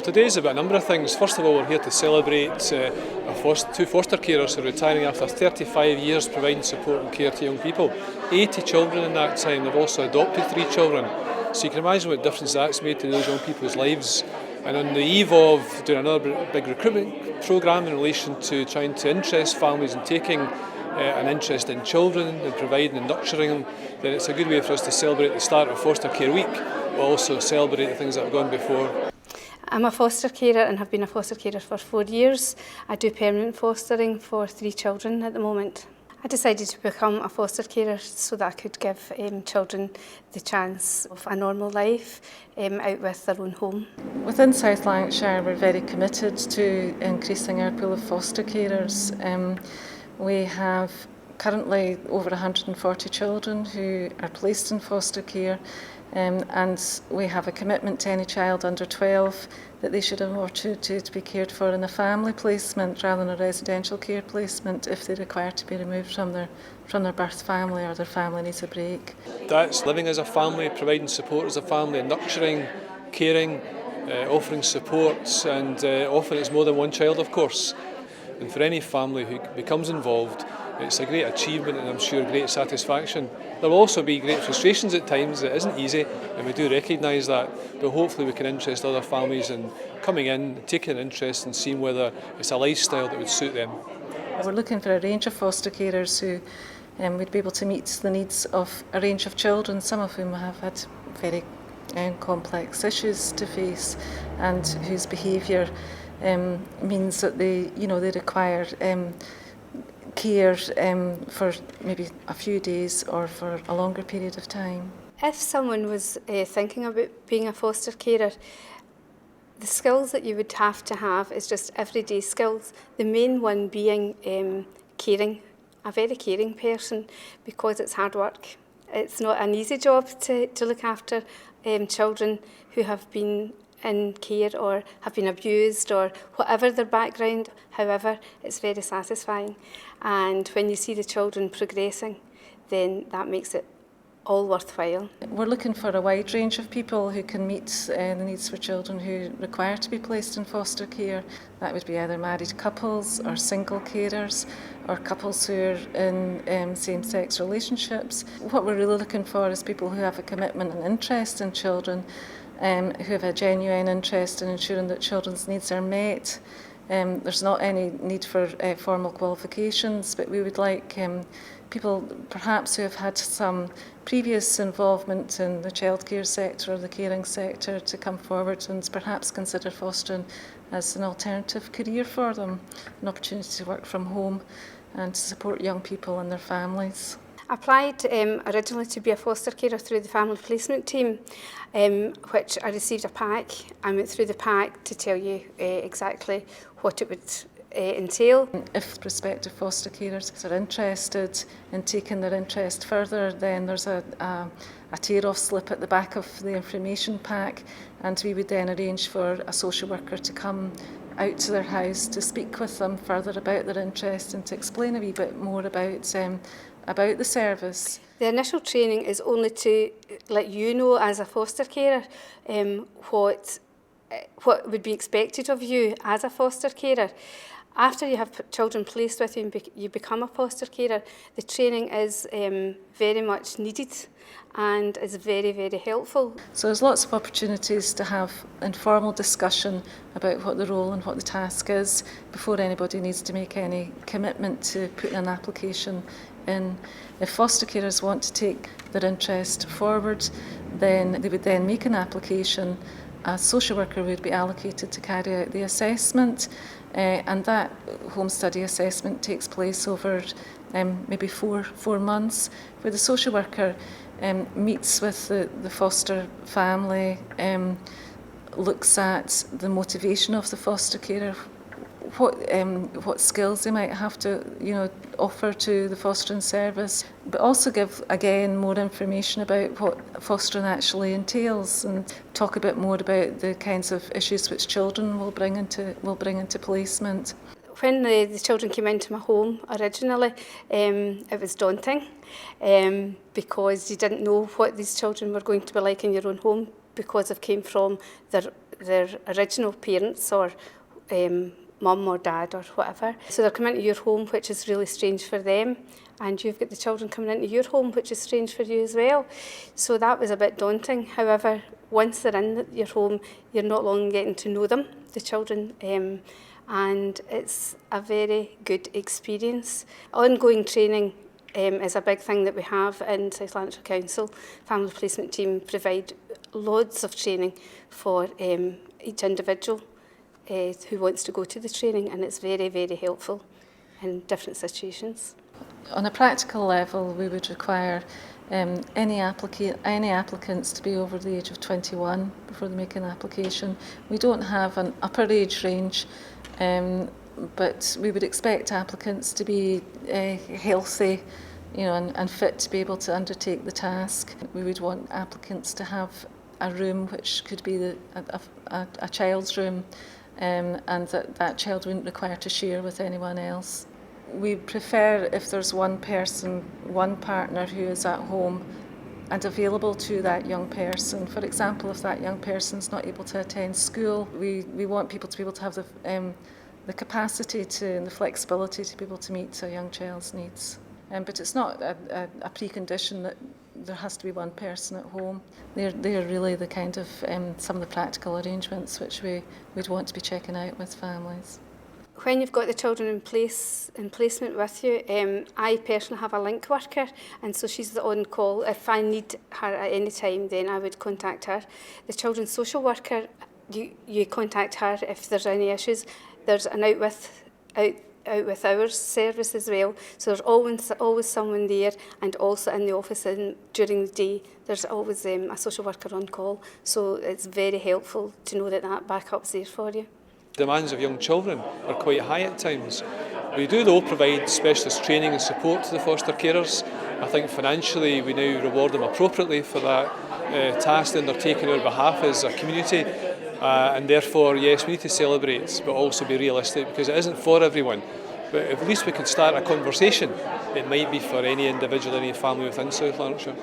Well, today's about a number of things. First of all, we're here to celebrate two foster carers who are retiring after 35 years providing support and care to young people. 80 children in that time. They've also adopted 3 children. So you can imagine what difference that's made to those young people's lives. And on the eve of doing another big recruitment programme in relation to trying to interest families in taking an interest in children and providing and nurturing them, then it's a good way for us to celebrate the start of Foster Care Week, but also celebrate the things that have gone before. I'm a foster carer and have been a foster carer for 4 years. I do permanent fostering for 3 children at the moment. I decided to become a foster carer so that I could give children the chance of a normal life out with their own home. Within South Lanarkshire, we're very committed to increasing our pool of foster carers. We have currently over 140 children who are placed in foster care, and we have a commitment to any child under 12 that they should have an opportunity to be cared for in a family placement rather than a residential care placement if they require to be removed from their birth family or their family needs a break. That's living as a family, providing support as a family, nurturing, caring, offering support, and often it's more than one child, of course. And for any family who becomes involved, it's a great achievement and I'm sure great satisfaction. There will also be great frustrations at times. It isn't easy and we do recognise that, but hopefully we can interest other families in coming in, taking an interest and seeing whether it's a lifestyle that would suit them. We're looking for a range of foster carers who would be able to meet the needs of a range of children, some of whom have had very complex issues to face and whose behaviour means that they require care for maybe a few days or for a longer period of time. If someone was thinking about being a foster carer, the skills that you would have to have is just everyday skills. The main one being caring, a very caring person, because it's hard work. It's not an easy job to look after children who have been in care or have been abused or whatever their background. However, it's very satisfying. And when you see the children progressing, then that makes it all worthwhile. We're looking for a wide range of people who can meet the needs for children who require to be placed in foster care. That would be either married couples or single carers or couples who are in same-sex relationships. What we're really looking for is people who have a commitment and interest in children, who have a genuine interest in ensuring that children's needs are met. There's not any need for formal qualifications, but we would like people perhaps who have had some previous involvement in the childcare sector or the caring sector to come forward and perhaps consider fostering as an alternative career for them, an opportunity to work from home and to support young people and their families. I applied originally to be a foster carer through the family placement team, which I received a pack. I went through the pack to tell you exactly what it would entail. If prospective foster carers are interested in taking their interest further, then there's a tear-off slip at the back of the information pack, and we would then arrange for a social worker to come out to their house to speak with them further about their interest and to explain a wee bit more about the service. The initial training is only to let you know as a foster carer what would be expected of you as a foster carer. After you have children placed with you and you become a foster carer, the training is very much needed and is very, very helpful. So there's lots of opportunities to have informal discussion about what the role and what the task is before anybody needs to make any commitment to putting an application in. If foster carers want to take their interest forward, then they would then make an application. A social worker would be allocated to carry out the assessment, and that home study assessment takes place over maybe four months, where the social worker meets with the foster family, looks at the motivation of the foster carer, what skills they might have to offer to the fostering service, but also give again more information about what fostering actually entails and talk a bit more about the kinds of issues which children will bring into placement. When the children came into my home originally, it was daunting because you didn't know what these children were going to be like in your own home, because they've came from their their original parents or mum or dad or whatever. So they're coming into your home, which is really strange for them, and you've got the children coming into your home, which is strange for you as well. So that was a bit daunting. However, once they're in your home, you're not long getting to know them, the children, and it's a very good experience. Ongoing training is a big thing that we have in South Lanarkshire Council. Family Placement Team provide loads of training for each individual who wants to go to the training, and it's very, very helpful in different situations. On a practical level, we would require any applicants to be over the age of 21 before they make an application. We don't have an upper age range, but we would expect applicants to be healthy, and fit to be able to undertake the task. We would want applicants to have a room which could be a child's room, and that child wouldn't require to share with anyone else. We prefer if there's one person, one partner who is at home and available to that young person. For example, if that young person's not able to attend school, we want people to be able to have the capacity and the flexibility to be able to meet a young child's needs. But it's not a precondition that there has to be one person at home. They're really the kind of some of the practical arrangements which we'd want to be checking out with families. When you've got the children in placement with you, I personally have a link worker, and so she's on call. If I need her at any time, then I would contact her. The children's social worker, you contact her if there's any issues. There's an out with hours service as well, so there's always someone there, and also in the office during the day there's always a social worker on call, so it's very helpful to know that backup's there for you. Demands of young children are quite high at times. We do though provide specialist training and support to the foster carers. I think financially we now reward them appropriately for that task undertaken on our behalf as a community. And therefore, yes, we need to celebrate, but also be realistic, because it isn't for everyone. But at least we can start a conversation. It might be for any individual, any family within South Lanarkshire.